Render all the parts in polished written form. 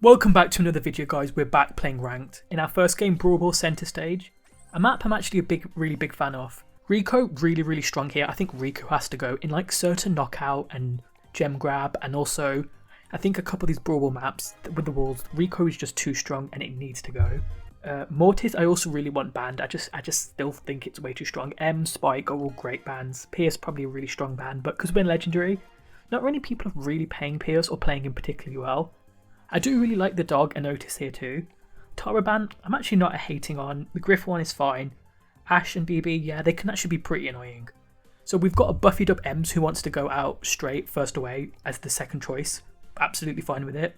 Welcome back to another video, guys. We're back playing Ranked. In our first game, Brawl Ball Center Stage, a map I'm actually a really big fan of. Rico, really strong here. I think Rico has to go in like certain knockout and gem grab, and also I think a couple of these Brawl Ball maps with the walls, Rico is just too strong and it needs to go. Mortis, I also really want banned. I just still think it's way too strong. Spike are all great bans. Pierce probably a really strong ban, but because we're legendary, not many people are really paying Pierce or playing him particularly well. I do really like the dog and Otis here too. Tara ban, I'm actually not hating on. The Griff one is fine. Ash and BB, yeah, they can actually be pretty annoying. So we've got a buffied up Ems who wants to go out straight first away as the second choice. Absolutely fine with it.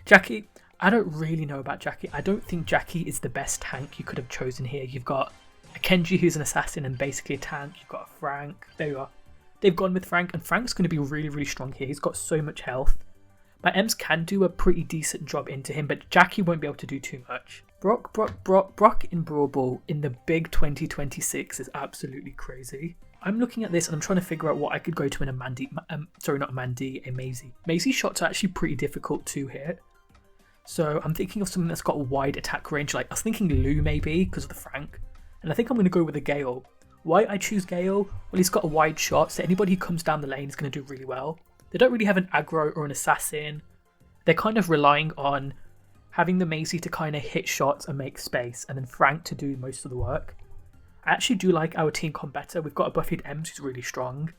Jackie, I don't really know about Jackie. I don't think Jackie is the best tank you could have chosen here. You've got a Kenji who's an assassin and basically a tank. You've got a Frank. There you are. They've gone with Frank, and Frank's going to be really strong here. He's got so much health. My Ems can do a pretty decent job into him, but Jackie won't be able to do too much. Brock in Brawl Ball in the big 2026 is absolutely crazy. I'm looking at this and I'm trying to figure out what I could go to in a a Maisie. Maisie shots are actually pretty difficult to hit. So I'm thinking of something that's got a wide attack range. Like I was thinking Lou maybe because of the Frank. And I think I'm going to go with a Gale. Why I choose Gale? Well, he's got a wide shot, so anybody who comes down the lane is going to do really well. They don't really have an aggro or an assassin. They're kind of relying on having the Maisie to kind of hit shots and make space, and then Frank to do most of the work. I actually do like our team comp better. We've got a buffied Ems who's really strong.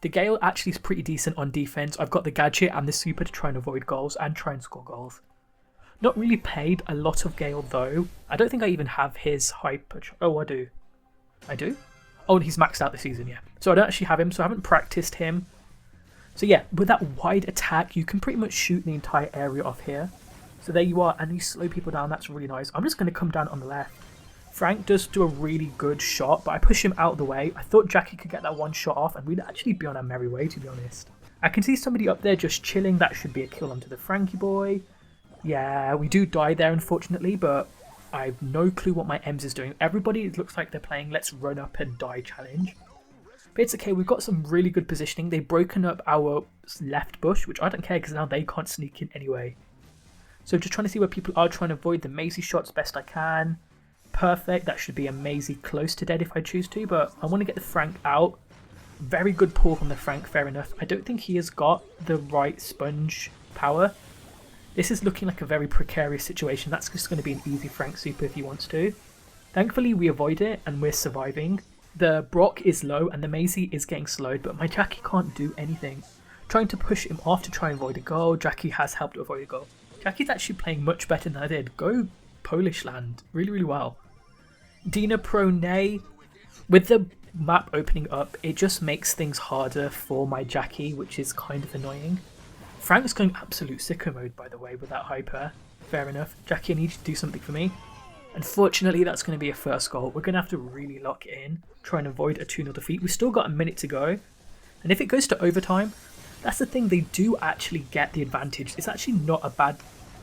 The Gale actually is pretty decent on defense. I've got the gadget and the super to try and avoid goals and try and score goals. Not really played a lot of Gale though. I don't think I even have his hyper. Oh, I do. I do? Oh, he's maxed out this season, yeah. So I don't actually have him, so I haven't practiced him. So yeah, with that wide attack, you can pretty much shoot the entire area off here. So there you are, and you slow people down, that's really nice. I'm just going to come down on the left. Frank does do a really good shot, but I push him out of the way. I thought Jackie could get that one shot off, and we'd actually be on our merry way, to be honest. I can see somebody up there just chilling. That should be a kill onto the Frankie boy. Yeah, we do die there, unfortunately, but I have no clue what my Ems is doing. Everybody looks like they're playing Let's Run Up and Die challenge. But it's okay, we've got some really good positioning. They've broken up our left bush, which I don't care because now they can't sneak in anyway. So just trying to see where people are, trying to avoid the Maisie shots best I can. Perfect, that should be a Maisie close to dead if I choose to, but I want to get the Frank out. Very good pull from the Frank, fair enough. I don't think he has got the right sponge power. This is looking like a very precarious situation. That's just going to be an easy Frank super if he wants to. Thankfully we avoid it and we're surviving. The Brock is low and the Maisie is getting slowed, but my Jackie can't do anything. Trying to push him off to try and avoid a goal. Jackie has helped avoid a goal. Jackie's actually playing much better than I did. Go Polish land. Really well. Dina Pro Nay. With the map opening up, it just makes things harder for my Jackie, which is kind of annoying. Frank's going absolute sicko mode, by the way, with that hyper. Fair enough. Jackie, I need you to do something for me. Unfortunately, that's going to be a first goal. We're going to have to really lock it in, try and avoid a 2-0 defeat. We've still got a minute to go. And if it goes to overtime, that's the thing, they do actually get the advantage. It's actually not a bad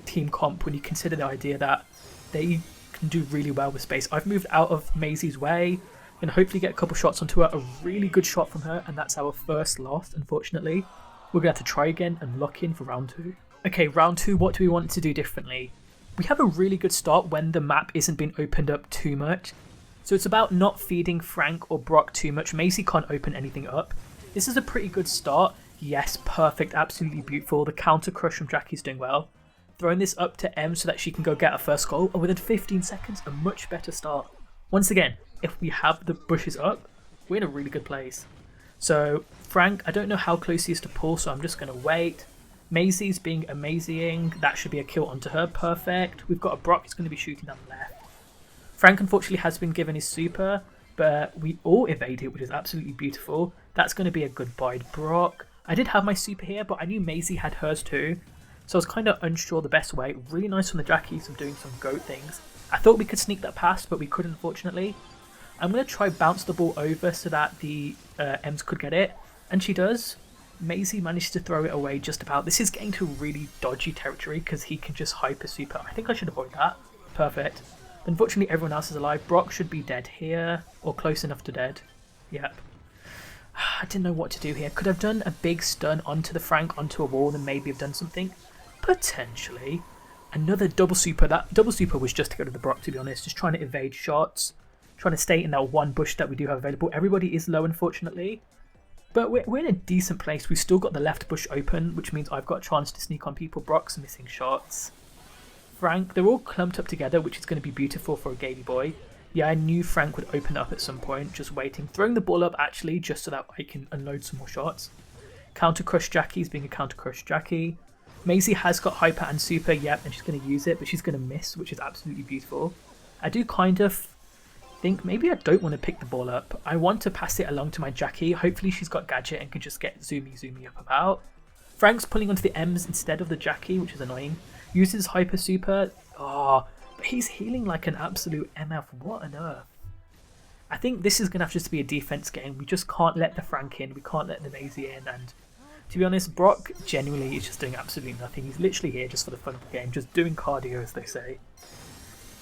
team comp when you consider the idea that they can do really well with space. I've moved out of Maisie's way and hopefully get a couple shots onto her. A really good shot from her, and that's our first loss, unfortunately. We're going to have to try again and lock in for round 2. Okay, round 2, what do we want to do differently? We have a really good start when the map isn't being opened up too much. So it's about not feeding Frank or Brock too much. Maisie can't open anything up. This is a pretty good start. Yes, perfect, absolutely beautiful. The counter crush from Jackie's doing well. Throwing this up to M so that she can go get her first goal. And within 15 seconds, a much better start. Once again, if we have the bushes up, we're in a really good place. So Frank, I don't know how close he is to pull, so I'm just going to wait. Maisie's being amazing. That should be a kill onto her. Perfect. We've got a Brock who's going to be shooting down the left. Frank unfortunately has been given his super, but we all evade it, which is absolutely beautiful. That's going to be a goodbye to Brock. I did have my super here, but I knew Maisie had hers too, so I was kind of unsure the best way. Really nice from the Jackies of doing some goat things. I thought we could sneak that past, but we couldn't, unfortunately. I'm going to try bounce the ball over so that the Ems could get it, and she does. Maisie managed to throw it away just about. This is getting to really dodgy territory because he can just hyper super. I think I should avoid that. Perfect. Unfortunately, everyone else is alive. Brock should be dead here, or close enough to dead. Yep. I didn't know what to do here. Could I have done a big stun onto the Frank, onto a wall, and maybe have done something? Potentially. Another double super. That double super was just to go to the Brock, to be honest. Just trying to evade shots. Trying to stay in that one bush that we do have available. Everybody is low, unfortunately. But we're in a decent place. We've still got the left bush open, which means I've got a chance to sneak on people. Brock's missing shots. Frank, they're all clumped up together, which is going to be beautiful for a Gaily boy. Yeah, I knew Frank would open up at some point, just waiting. Throwing the ball up, actually, just so that I can unload some more shots. Counter Crush Jackie's being a Counter Crush Jackie. Maisie has got Hyper and Super, yep, and she's going to use it, but she's going to miss, which is absolutely beautiful. I do kind of think maybe I don't want to pick the ball up. I want to pass it along to my Jackie. Hopefully she's got Gadget and can just get zoomy up about. Frank's pulling onto the M's instead of the Jackie, which is annoying. Uses Hyper Super. Oh, but he's healing like an absolute MF. What on earth? I think this is going to have to just be a defense game. We just can't let the Frank in. We can't let the Maisie in. And to be honest, Brock genuinely is just doing absolutely nothing. He's literally here just for the fun of the game, just doing cardio, as they say.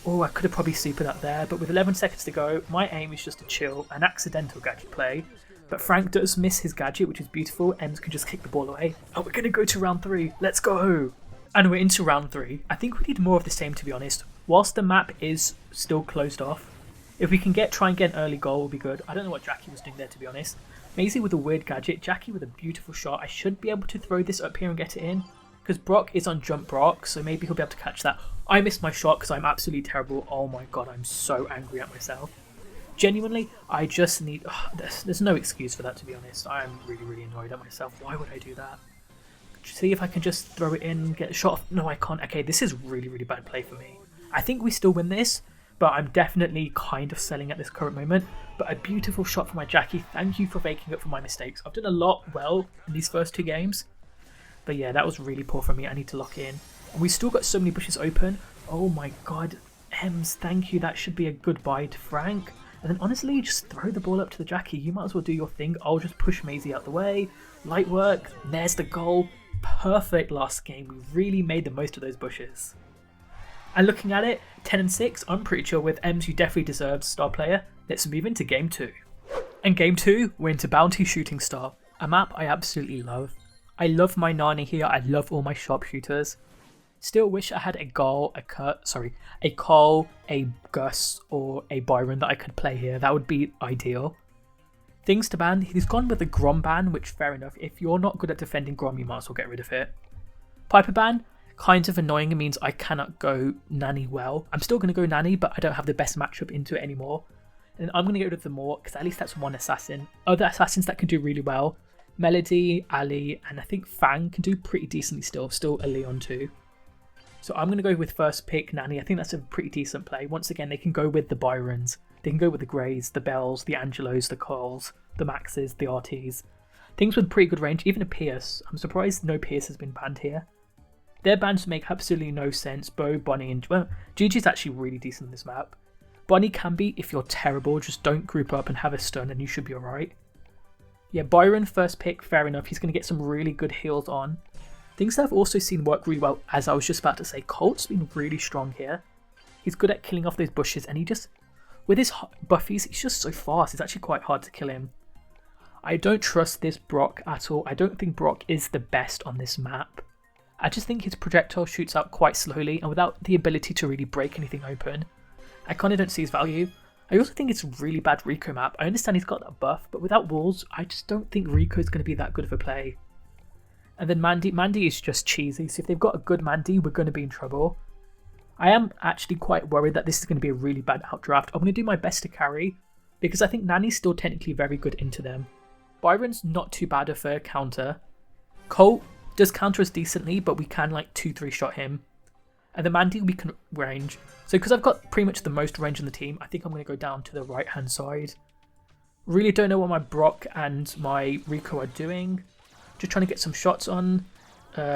Oh, I could have probably supered up there, but with 11 seconds to go, my aim is just to chill, an accidental gadget play. But Frank does miss his gadget, which is beautiful. Ems can just kick the ball away. Oh, we're going to go to round 3. Let's go! And we're into round 3. I think we need more of the same, to be honest. Whilst the map is still closed off, if we can try and get an early goal, will be good. I don't know what Jackie was doing there, to be honest. Maisie with a weird gadget, Jackie with a beautiful shot. I should be able to throw this up here and get it in, because Brock is on jump Brock, so maybe he'll be able to catch that. I missed my shot because I'm absolutely terrible. Oh my god, I'm so angry at myself. Genuinely, I just need... there's no excuse for that, to be honest. I'm really annoyed at myself. Why would I do that? See if I can just throw it in, get a shot off. No, I can't. Okay, this is really bad play for me. I think we still win this, but I'm definitely kind of selling at this current moment. But a beautiful shot from my Jackie. Thank you for making up for my mistakes. I've done a lot well in these first 2 games. But yeah, that was really poor for me. I need to lock in. And we still got so many bushes open. Oh my god. Ems, thank you. That should be a goodbye to Frank. And then honestly, just throw the ball up to the Jackie. You might as well do your thing. I'll just push Maisie out the way. Light work. There's the goal. Perfect last game. We really made the most of those bushes. And looking at it, 10 and 6, I'm pretty chill with. Ems, you definitely deserve star player. Let's move into game 2. And game 2, we're into Bounty Shooting Star. A map I absolutely love. I love my Nani here. I love all my sharpshooters. Still wish I had a Gale, a Cole, a Gus, or a Byron that I could play here. That would be ideal. Things to ban. He's gone with a Grom ban, which fair enough. If you're not good at defending Grom, you might as well get rid of it. Piper ban. Kind of annoying. It means I cannot go Nani well. I'm still going to go Nani, but I don't have the best matchup into it anymore. And I'm going to get rid of the Moore, because at least that's one assassin. Other assassins that can do really well. Melody, Ali, and I think Fang can do pretty decently still a Leon too. So I'm going to go with first pick Nani. I think that's a pretty decent play. Once again, they can go with the Byrons. They can go with the Greys, the Bells, the Angelos, the Coles, the Maxes, the RTs. Things with pretty good range, even a Pierce. I'm surprised no Pierce has been banned here. Their bans make absolutely no sense. Bo, Bonnie, and... well, Gigi's actually really decent in this map. Bonnie can be if you're terrible. Just don't group up and have a stun and you should be alright. Yeah, Byron, first pick, fair enough. He's going to get some really good heals on. Things that I've also seen work really well, as I was just about to say, Colt's been really strong here. He's good at killing off those bushes, and he just, with his buffies, he's just so fast. It's actually quite hard to kill him. I don't trust this Brock at all. I don't think Brock is the best on this map. I just think his projectile shoots out quite slowly, and without the ability to really break anything open, I kind of don't see his value. I also think it's a really bad Rico map. I understand he's got that buff, but without walls, I just don't think Rico's going to be that good of a play. And then Mandy. Mandy is just cheesy, so if they've got a good Mandy, we're going to be in trouble. I am actually quite worried that this is going to be a really bad outdraft. I'm going to do my best to carry, because I think Nani's still technically very good into them. Byron's not too bad of a counter. Colt does counter us decently, but we can like 2-3 shot him. And the Mandy we can range. So because I've got pretty much the most range on the team, I think I'm going to go down to the right hand side. Really don't know what my Brock and my Rico are doing. Just trying to get some shots on.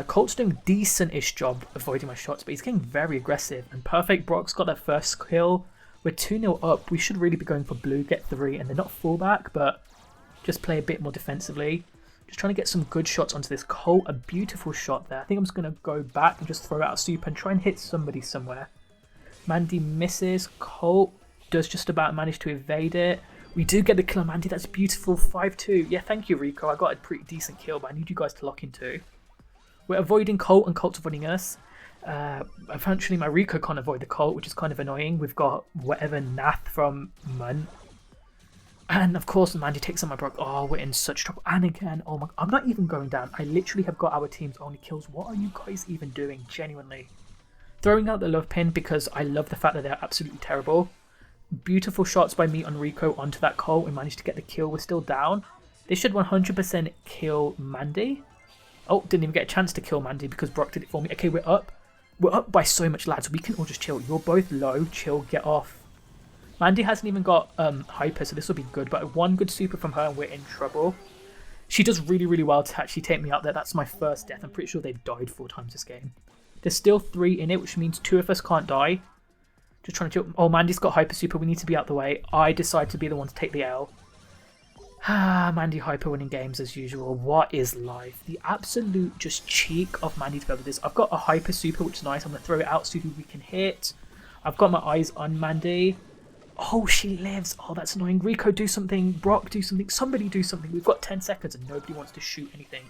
Colt's doing a decent-ish job avoiding my shots, but he's getting very aggressive. And perfect, Brock's got that first kill. We're 2-0 up. We should really be going for blue, get 3, and they're not fullback, but just play a bit more defensively. Just trying to get some good shots onto this Colt. A beautiful shot there. I think I'm just going to go back and just throw out a super and try and hit somebody somewhere. Mandy misses. Colt does just about manage to evade it. We do get the kill on Mandy. That's beautiful. 5-2. Yeah, thank you, Rico. I got a pretty decent kill, but I need you guys to lock in too. We're avoiding Colt and Colt's avoiding us. Eventually my Rico can't avoid the Colt, which is kind of annoying. We've got whatever Nath from Mun. And of course Mandy takes on my Brock. Oh, we're in such trouble. And again, oh my, I'm not even going down. I literally have got our team's only kills. What are you guys even doing? Genuinely. Throwing out the love pin because I love the fact that they're absolutely terrible. Beautiful shots by me on Rico onto that Colt. We managed to get the kill. We're still down. They should 100% kill Mandy. Oh, didn't even get a chance to kill Mandy because Brock did it for me. Okay, we're up. We're up by so much, lads. We can all just chill. You're both low. Chill. Get off. Mandy hasn't even got hyper, so this will be good. But one good super from her and we're in trouble. She does really, really well to actually take me out there. That's my first death. I'm pretty sure they've died 4 times this game. There's still 3 in it, which means 2 of us can't die. Just trying to chill. Oh, Mandy's got hyper super. We need to be out the way. I decide to be the one to take the L. Mandy hyper winning games as usual. What is life? The absolute just cheek of Mandy to go with this. I've got a hyper super, which is nice. I'm going to throw it out so we can hit. I've got my eyes on Mandy. Oh, she lives. Oh, that's annoying. Rico, do something. Brock, do something. Somebody do something. We've got 10 seconds and nobody wants to shoot anything.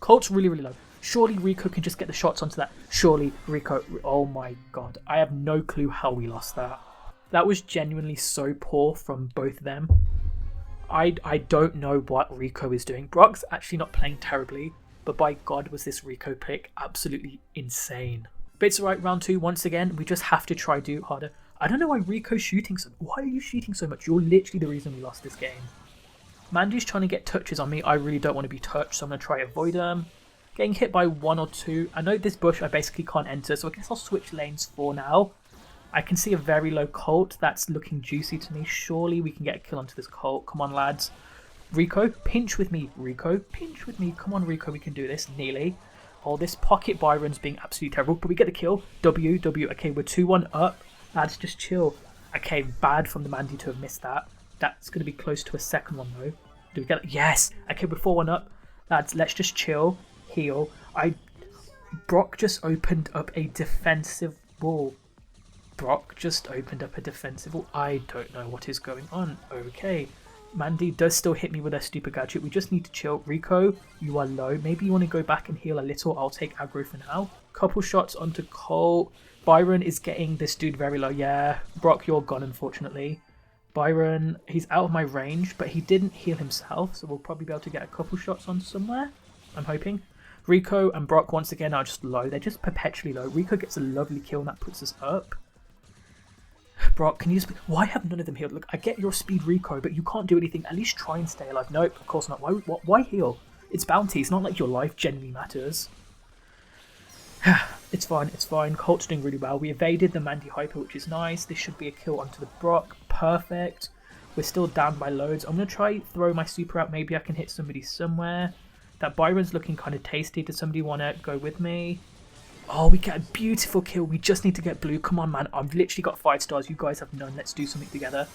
Colt's really, really low. Surely Rico can just get the shots onto that. Surely Rico. Oh my god. I have no clue how we lost that. That was genuinely so poor from both of them. I don't know what Rico is doing. Brock's actually not playing terribly, but by god was this Rico pick absolutely insane. But it's alright, round 2 once again. We just have to try do harder. I don't know why Rico's shooting so. Why are you shooting so much? You're literally the reason we lost this game. Mandy's trying to get touches on me. I really don't want to be touched, so I'm going to try avoid them. Getting hit by 1 or 2. I know this bush I basically can't enter, so I guess I'll switch lanes for now. I can see a very low Colt. That's looking juicy to me. Surely we can get a kill onto this Colt. Come on, lads. Rico, pinch with me. Rico, pinch with me. Come on, Rico, we can do this. Nearly. Oh, this pocket Byron's being absolutely terrible, but we get the kill. W. Okay, we're 2-1 up. Lads, just chill. Okay, bad from the Mandy to have missed that. That's going to be close to a second one, though. Do we get it? Yes! Okay, we're 4-1 up. Lads, let's just chill. Heal. Brock just opened up a defensive wall. Brock just opened up a defensive wall. I don't know what is going on. Okay. Mandy does still hit me with her stupid gadget. We just need to chill. Rico, you are low. Maybe you want to go back and heal a little. I'll take aggro for now. Couple shots onto Colt. Byron is getting this dude very low. Yeah, Brock, you're gone, unfortunately. Byron, he's out of my range, but he didn't heal himself, so we'll probably be able to get a couple shots on somewhere, I'm hoping. Rico and Brock, once again, are just low. They're just perpetually low. Rico gets a lovely kill, and that puts us up. Brock, can you just... Why have none of them healed? Look, I get your speed, Rico, but you can't do anything. At least try and stay alive. Nope, of course not. Why heal? It's bounty. It's not like your life genuinely matters. It's fine, it's fine. Colt's doing really well. We evaded the Mandy hyper, which is nice. This should be a kill onto the Brock. Perfect. We're still down by loads. I'm going to try throw my super out. Maybe I can hit somebody somewhere. That Byron's looking kind of tasty. Does somebody want to go with me? Oh, we get a beautiful kill. We just need to get blue. Come on, man. I've literally got 5 stars. You guys have none. Let's do something together.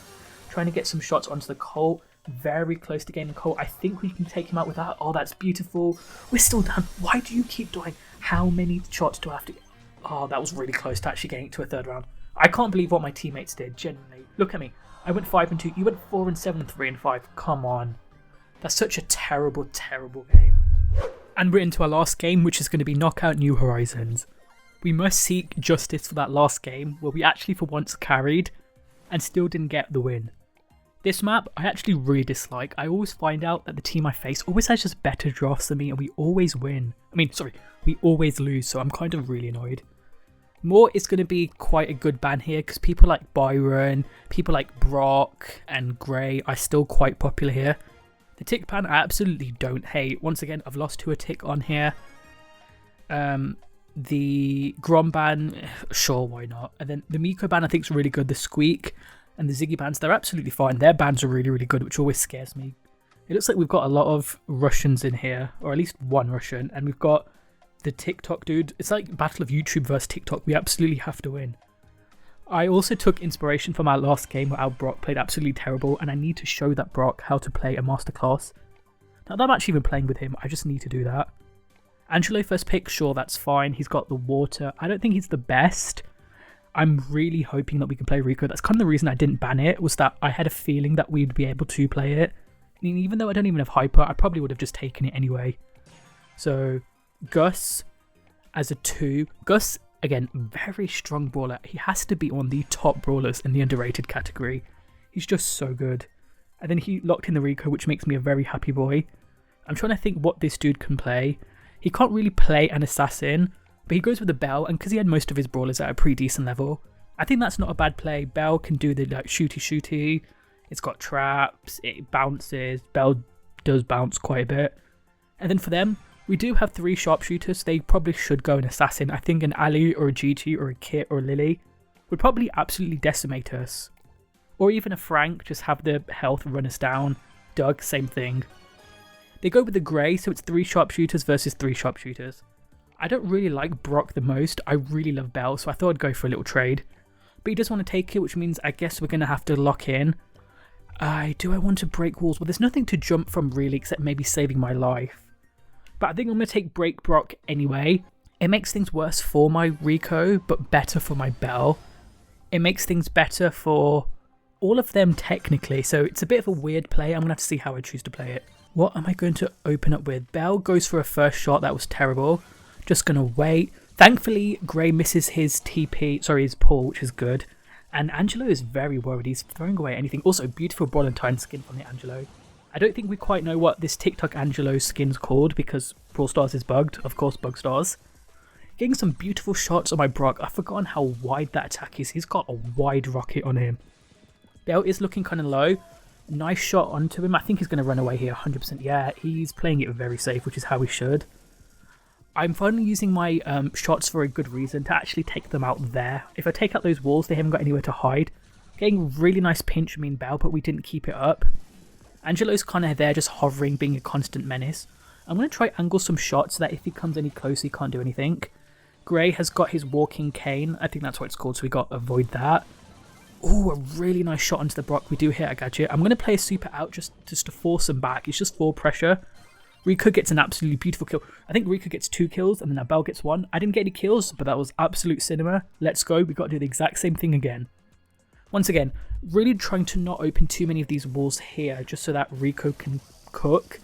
Trying to get some shots onto the Colt. Very close to gaining Colt. I think we can take him out with that. Oh, that's beautiful. We're still down. Why do you keep dying? How many shots do I have to get? Oh, that was really close to actually getting to a 3rd round. I can't believe what my teammates did, genuinely. Look at me. I went 5-2. You went 4-7, 3-5. Come on. That's such a terrible, terrible game. And we're into our last game, which is going to be Knockout New Horizons. We must seek justice for that last game, where we actually for once carried, and still didn't get the win. This map, I actually really dislike. I always find out that the team I face always has just better drafts than me, and we always win. We always lose, so I'm kind of really annoyed. Moore is going to be quite a good ban here, because people like Byron, people like Brock and Gray are still quite popular here. The tick ban I absolutely don't hate. Once again, I've lost to a tick on here. The Grom ban, sure, why not? And then the Miko ban I think is really good. The Squeak and the Ziggy bans, they're absolutely fine. Their bans are really, really good, which always scares me. It looks like we've got a lot of Russians in here, or at least one Russian, and we've got the TikTok dude. It's like Battle of YouTube versus TikTok. We absolutely have to win. I also took inspiration from our last game where our Brock played absolutely terrible, and I need to show that Brock how to play a masterclass. Now that I'm actually even playing with him, I just need to do that. Angelo first pick, sure, that's fine. He's got the water. I don't think he's the best. I'm really hoping that we can play Rico. That's kind of the reason I didn't ban it, was that I had a feeling that we'd be able to play it. I mean, even though I don't even have hyper, I probably would have just taken it anyway. So Gus as a 2. Gus, again, very strong brawler. He has to be one of the top brawlers in the underrated category. He's just so good. And then he locked in the Rico, which makes me a very happy boy. I'm trying to think what this dude can play. He can't really play an assassin, but he goes with the Bell, and because he had most of his brawlers at a pretty decent level, I think that's not a bad play. Bell can do the like shooty. It's got traps, it bounces. Bell does bounce quite a bit. And then for them, we do have 3 sharpshooters. They probably should go an assassin. I think an Ali or a GT or a Kit or a Lily would probably absolutely decimate us. Or even a Frank, just have the health run us down. Doug, same thing. They go with the grey, so it's 3 sharpshooters versus 3 sharpshooters. I don't really like Brock the most. I really love Bell, so I thought I'd go for a little trade. But he does want to take it, which means I guess we're going to have to lock in. Do I want to break walls? Well, there's nothing to jump from really, except maybe saving my life. But I think I'm going to take break Brock anyway. It makes things worse for my Rico, but better for my Bell. It makes things better for all of them technically, so it's a bit of a weird play. I'm going to have to see how I choose to play it. What am I going to open up with? Bell goes for a first shot. That was terrible. Just going to wait. Thankfully, Gray misses his his pull, which is good. And Angelo is very worried. He's throwing away anything. Also, beautiful Brawlentine skin from the Angelo. I don't think we quite know what this TikTok Angelo skin's called because Brawl Stars is bugged. Of course, Bug Stars. Getting some beautiful shots on my Brock. I've forgotten how wide that attack is. He's got a wide rocket on him. Bell is looking kind of low. Nice shot onto him. I think he's going to run away here 100%. Yeah, he's playing it very safe, which is how he should. I'm finally using my shots for a good reason, to actually take them out there. If I take out those walls, they haven't got anywhere to hide. Getting really nice pinch from me and Bell, but we didn't keep it up. Angelo's kind of there, just hovering, being a constant menace. I'm going to try angle some shots so that if he comes any closer, he can't do anything. Gray has got his walking cane. I think that's what it's called, so we got to avoid that. Oh, a really nice shot onto the Brock. We do hit a gadget. I'm going to play a super out just to force him back. It's just full pressure. Rico gets an absolutely beautiful kill. I think Rico gets 2 kills and then Bell gets 1. I didn't get any kills, but that was absolute cinema. Let's go. We've got to do the exact same thing again. Once again, really trying to not open too many of these walls here just so that Rico can cook.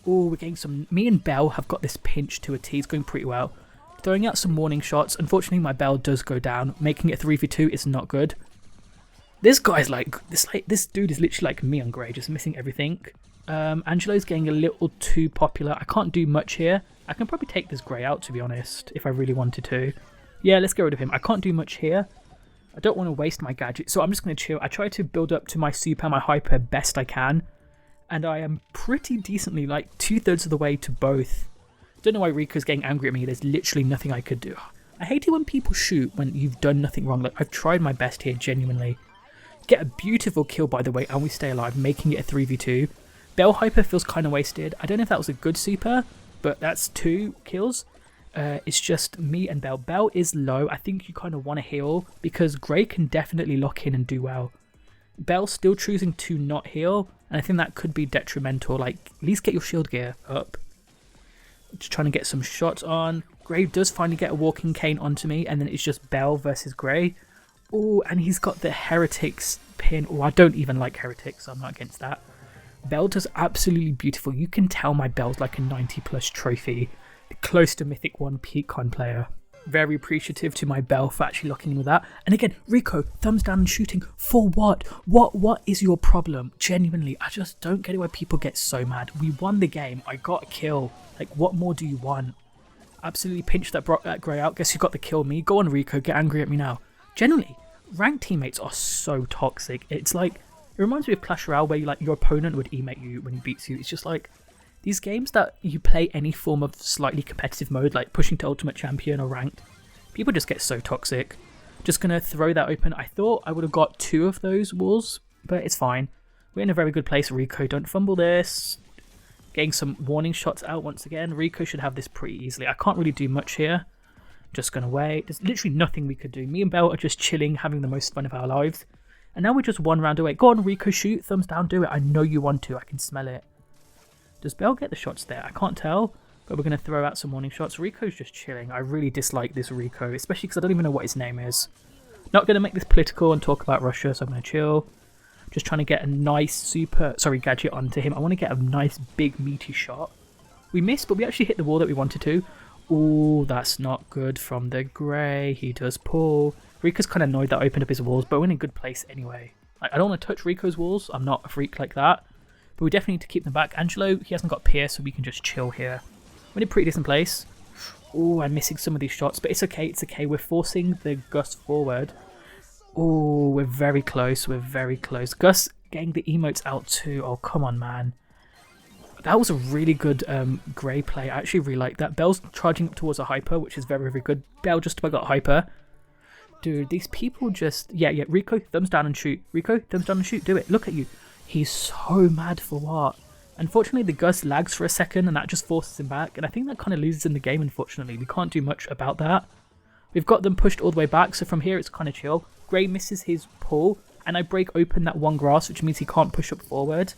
Oh, we're getting some... Me and Bell have got this pinch to a T. It's going pretty well. Throwing out some warning shots. Unfortunately, my Bell does go down. Making it 3v2 is not good. This guy's this dude is literally like me on Grey, just missing everything. Angelo's getting a little too popular. I can't do much here. I can probably take this Grey out, to be honest, if I really wanted to. Yeah, let's get rid of him. I can't do much here. I don't want to waste my gadget, so I'm just going to chill. I try to build up to my super, my hyper best I can. And I am pretty decently, like, 2/3 of the way to both. Don't know why Rico's getting angry at me. There's literally nothing I could do. I hate it when people shoot when you've done nothing wrong. Like, I've tried my best here, genuinely. Get a beautiful kill, by the way, and we stay alive, making it a 3v2. Bell Hyper feels kind of wasted. I don't know if that was a good super, but that's 2 kills. It's just me and Bell. Bell is low. I think you kind of want to heal because Grey can definitely lock in and do well. Bell's still choosing to not heal, and I think that could be detrimental. Like, at least get your shield gear up. Just trying to get some shots on. Grey does finally get a walking cane onto me, and then it's just Bell versus Grey. Oh, and he's got the Heretics pin. Oh, I don't even like Heretics, so I'm not against that. Bell does absolutely beautiful. You can tell my Bell's like a 90+ trophy. Close to Mythic 1 Peakcon player. Very appreciative to my Bell for actually locking in with that. And again, Rico, thumbs down and shooting. For what? What is your problem? Genuinely, I just don't get it why people get so mad. We won the game. I got a kill. Like, what more do you want? Absolutely pinched that Grey out. Guess you got the kill me. Go on, Rico. Get angry at me now. Generally, ranked teammates are so toxic. It's like, it reminds me of Clash Royale where your opponent would emate you when he beats you. It's just like, these games that you play any form of slightly competitive mode, like pushing to Ultimate Champion or Ranked, people just get so toxic. Just going to throw that open. I thought I would have got 2 of those walls, but it's fine. We're in a very good place. Rico, don't fumble this. Getting some warning shots out once again. Rico should have this pretty easily. I can't really do much here. Just going to wait. There's literally nothing we could do. Me and Bell are just chilling, having the most fun of our lives. And now we're just 1 round away. Go on, Rico, shoot. Thumbs down, do it. I know you want to. I can smell it. Does Bell get the shots there? I can't tell, but we're going to throw out some warning shots. Rico's just chilling. I really dislike this Rico, especially because I don't even know what his name is. Not going to make this political and talk about Russia, so I'm going to chill. Just trying to get a nice gadget onto him. I want to get a nice big meaty shot. We missed, but we actually hit the wall that we wanted to. Ooh, that's not good from the Grey. He does pull. Rico's kind of annoyed that I opened up his walls, but we're in a good place anyway. I don't want to touch Rico's walls. I'm not a freak like that. But we definitely need to keep them back. Angelo, he hasn't got Pierce, so we can just chill here. We're in a pretty decent place. Ooh, I'm missing some of these shots, but it's okay, it's okay. We're forcing the Gus forward. Ooh, we're very close, we're very close. Gus getting the emotes out too. Oh, come on, man. That was a really good Grey play. I actually really like that. Belle's charging up towards a hyper, which is very, very good. Belle just about got hyper. Dude, these people just... Yeah, Rico, thumbs down and shoot. Rico, thumbs down and shoot. Do it. Look at you. He's so mad for what? Unfortunately, the Gus lags for a second, and that just forces him back. And I think that kind of loses in the game, unfortunately. We can't do much about that. We've got them pushed all the way back, so from here it's kind of chill. Grey misses his pull, and I break open that one grass, which means he can't push up forward.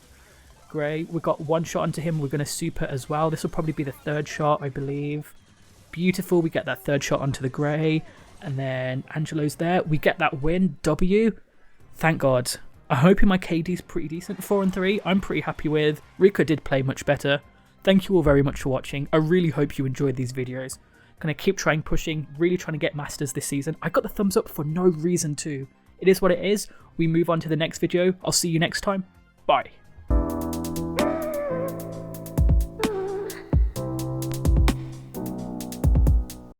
Grey, we got one shot onto him. We're going to super as well. This will probably be the third shot, I believe. Beautiful. We get that third shot onto the Grey. And then Angelo's there. We get that win. W. Thank God. I'm hoping my KD's pretty decent. 4-3. I'm pretty happy with. Rico did play much better. Thank you all very much for watching. I really hope you enjoyed these videos. Gonna keep trying pushing. Really trying to get Masters this season. I got the thumbs up for no reason too. It is what it is. We move on to the next video. I'll see you next time. Bye.